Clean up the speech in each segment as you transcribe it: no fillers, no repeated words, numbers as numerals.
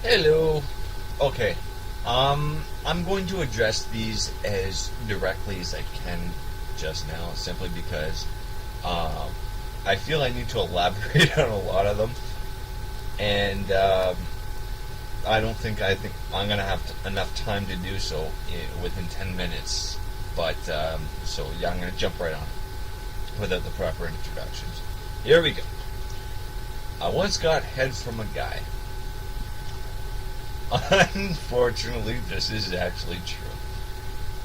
Hello. Okay. I'm going to address these as directly as I can just now, simply because I feel I need to elaborate on a lot of them, and I think I'm gonna have enough time to do so within 10 minutes. But so yeah, I'm gonna jump right on it without the proper introductions. Here we go. I once got head from a guy. Unfortunately, this is actually true.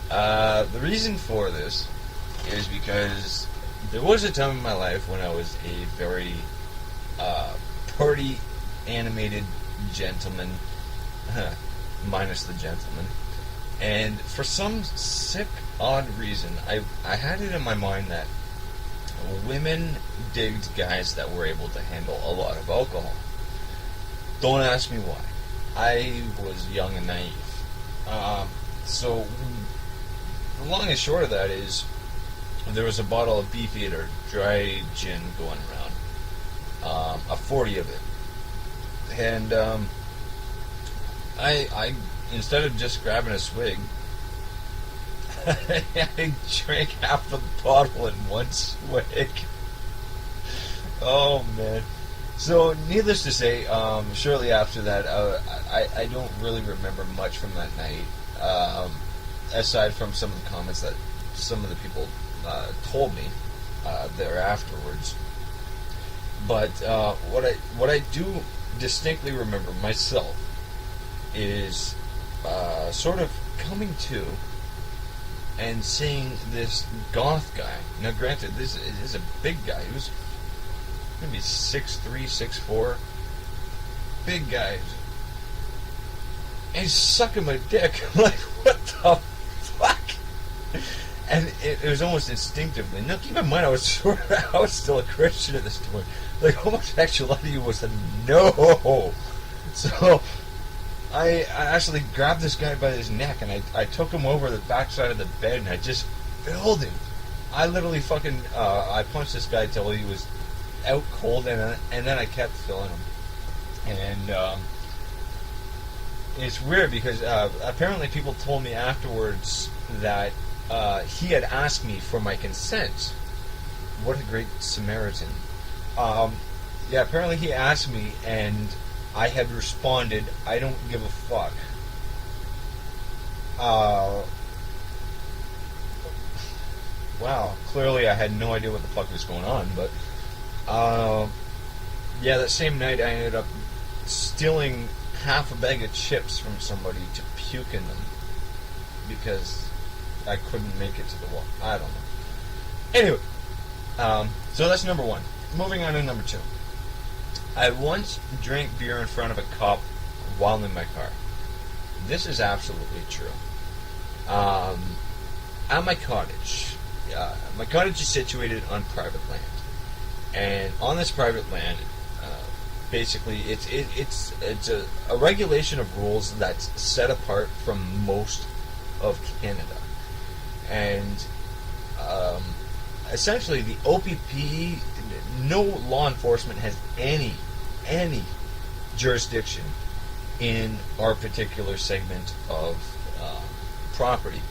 The reason for this is because there was a time in my life when I was a very party-animated gentleman, minus the gentleman, and for some sick, odd reason, I had it in my mind that women digged guys that were able to handle a lot of alcohol. Don't ask me why. I was young and naive. So, the long and short of that is, there was a bottle of Beefeater dry gin going around, a 40 of it, and I instead of just grabbing a swig, I drank half the bottle in one swig. Oh man. So, needless to say, shortly after that, I don't really remember much from that night, aside from some of the comments that some of the people told me there afterwards. But what I do distinctly remember myself is sort of coming to and seeing this goth guy. Now, granted, this is a big guy. He was maybe 6'3", 6'4", big guy. And he's sucking my dick. I'm like, what the fuck? And it was almost instinctively. Now, keep in mind, I was still a Christian at this point. Like, homosexuality was a no. So, I actually grabbed this guy by his neck, and I took him over the backside of the bed, and I just filled him. I literally fucking, I punched this guy till he was out cold, and then I kept filling him. And it's weird because apparently people told me afterwards that he had asked me for my consent. What a great Samaritan. Yeah, apparently he asked me, and I had responded, I don't give a fuck. Wow, clearly I had no idea what the fuck was going on, but yeah, that same night I ended up stealing half a bag of chips from somebody to puke in them because I couldn't make it to the wall. I don't know. Anyway, so that's number one. Moving on to number two. I once drank beer in front of a cop while in my car. This is absolutely true. At my cottage is situated on private land. And on this private land, basically, it's a regulation of rules that's set apart from most of Canada, and essentially the OPP, no law enforcement has any jurisdiction in our particular segment of property.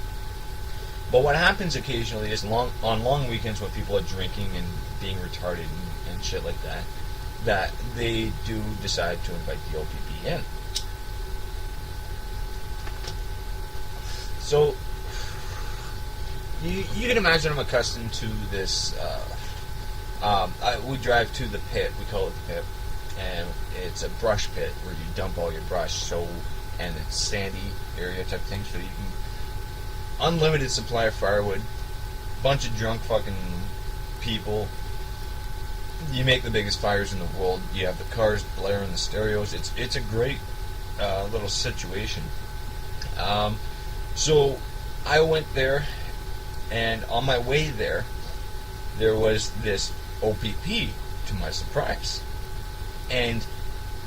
But what happens occasionally is on long weekends when people are drinking and being retarded and shit like that, that they do decide to invite the OPP in. So, you can imagine I'm accustomed to this. We drive to the pit, we call it the pit, and it's a brush pit where you dump all your brush, and it's sandy area type thing, so you can unlimited supply of firewood, bunch of drunk fucking people. You make the biggest fires in the world. You have the cars blaring the stereos. It's a great little situation. So I went there, and on my way there was this OPP, to my surprise. And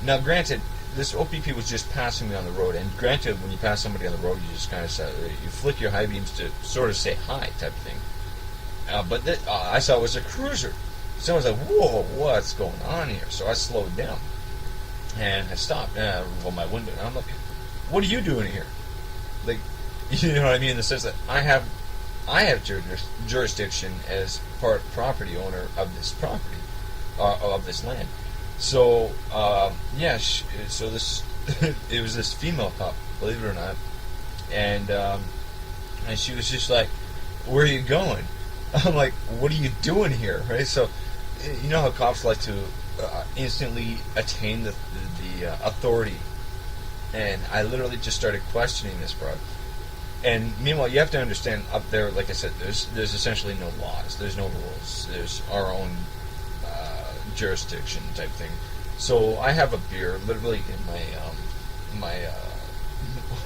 now, granted, this OPP was just passing me on the road, and granted, when you pass somebody on the road, you just kind of you flick your high beams to sort of say hi, type thing. But I saw it was a cruiser, so I was like, "Whoa, what's going on here?" So I slowed down, And I stopped, and I rolled my window, and I'm like, "What are you doing here?" Like, you know what I mean? In the sense that I have jurisdiction as property owner of this property, of this land. So, so this, it was this female cop, believe it or not, and she was just like, "Where are you going?" I'm like, "What are you doing here?" Right? So, you know how cops like to instantly attain the authority, and I literally just started questioning this broad. And meanwhile, you have to understand, up there, like I said, there's essentially no laws, there's no rules, there's our own jurisdiction type thing. So I have a beer literally in my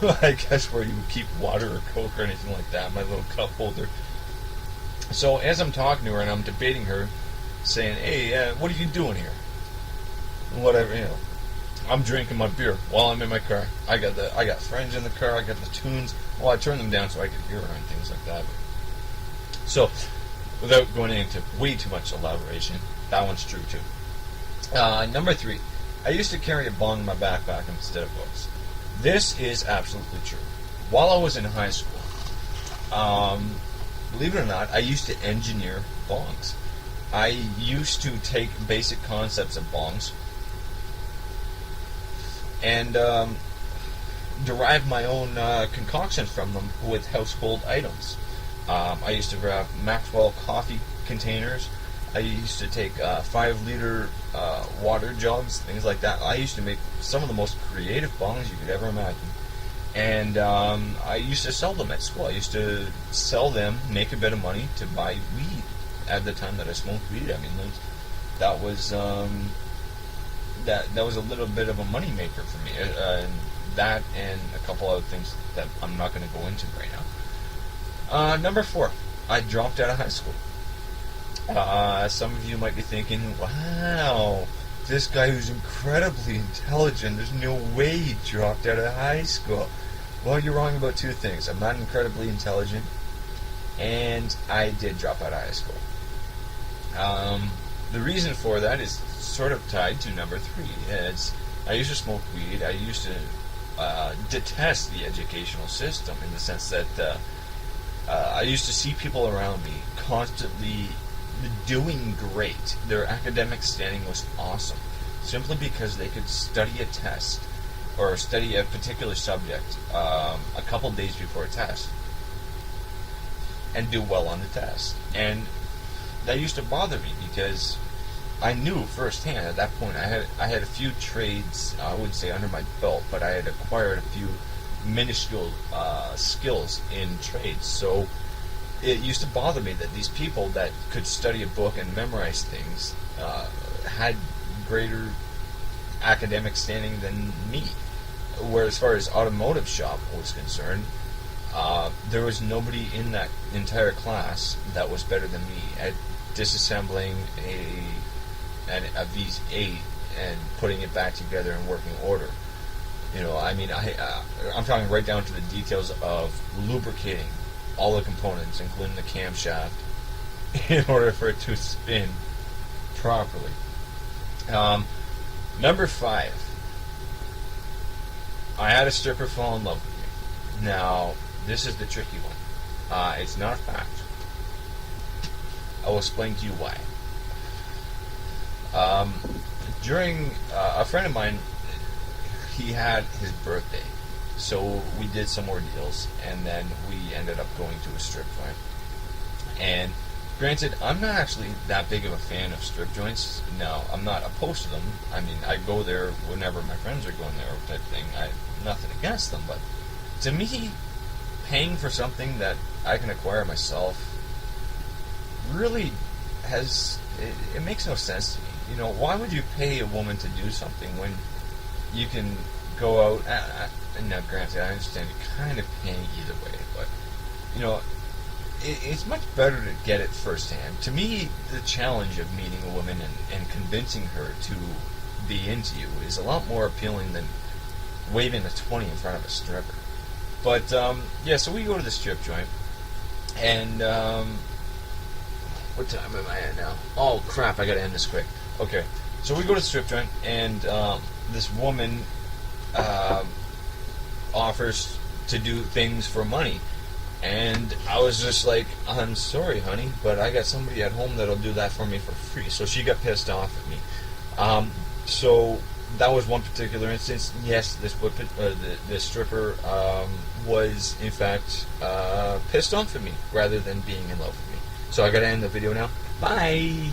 I guess where you would keep water or Coke or anything like that, my little cup holder. So as I'm talking to her and I'm debating her, saying, "Hey, what are you doing here?" Whatever, you know. I'm drinking my beer while I'm in my car. I got friends in the car. I got the tunes. Well, I turned them down so I could hear her and things like that. So, without going into way too much elaboration, that one's true too. Number 3, I used to carry a bong in my backpack instead of books. This is absolutely true. While I was in high school, believe it or not, I used to engineer bongs. I used to take basic concepts of bongs and derive my own concoctions from them with household items. I used to grab Maxwell coffee containers. I used to take 5-liter water jugs, things like that. I used to make some of the most creative bongs you could ever imagine. And I used to sell them at school. I used to sell them, make a bit of money to buy weed. At the time that I smoked weed, I mean, that was that was a little bit of a money maker for me. And that and a couple other things that I'm not going to go into right now. Number 4, I dropped out of high school. Some of you might be thinking, "Wow, this guy who's incredibly intelligent, there's no way he dropped out of high school." Well, you're wrong about 2 things. I'm not incredibly intelligent, and I did drop out of high school. The reason for that is sort of tied to number 3. I used to smoke weed. I used to detest the educational system in the sense that I used to see people around me constantly doing great. Their academic standing was awesome, simply because they could study a test or study a particular subject a couple days before a test and do well on the test. And that used to bother me because I knew firsthand at that point I had a few trades, I wouldn't say under my belt, but I had acquired a few minuscule skills in trades. So it used to bother me that these people that could study a book and memorize things had greater academic standing than me. Where as far as automotive shop was concerned, there was nobody in that entire class that was better than me at disassembling a V8 and putting it back together in working order. You know, I mean, I'm talking right down to the details of lubricating all the components, including the camshaft, in order for it to spin properly. Number 5. I had a stripper fall in love with me. Now, this is the tricky one. It's not a fact. I will explain to you why. During a friend of mine, he had his birthday, so we did some more deals, and then we ended up going to a strip joint. And granted, I'm not actually that big of a fan of strip joints. No, I'm not opposed to them. I mean, I go there whenever my friends are going there, type thing. I have nothing against them, but to me, paying for something that I can acquire myself really it makes no sense to me. You know, why would you pay a woman to do something when you can go out? And now, granted, I understand you're kind of paying either way, but you know, it's much better to get it firsthand. To me, the challenge of meeting a woman and convincing her to be into you is a lot more appealing than waving a 20 in front of a stripper. But yeah, so we go to the strip joint, and what time am I at now? Oh crap! I gotta end this quick. Okay, So we go to the strip joint, and this woman offers to do things for money. And I was just like, I'm sorry, honey, but I got somebody at home that'll do that for me for free. So she got pissed off at me. So that was one particular instance. Yes, this stripper was, in fact, pissed off at me rather than being in love with me. So I got to end the video now. Bye!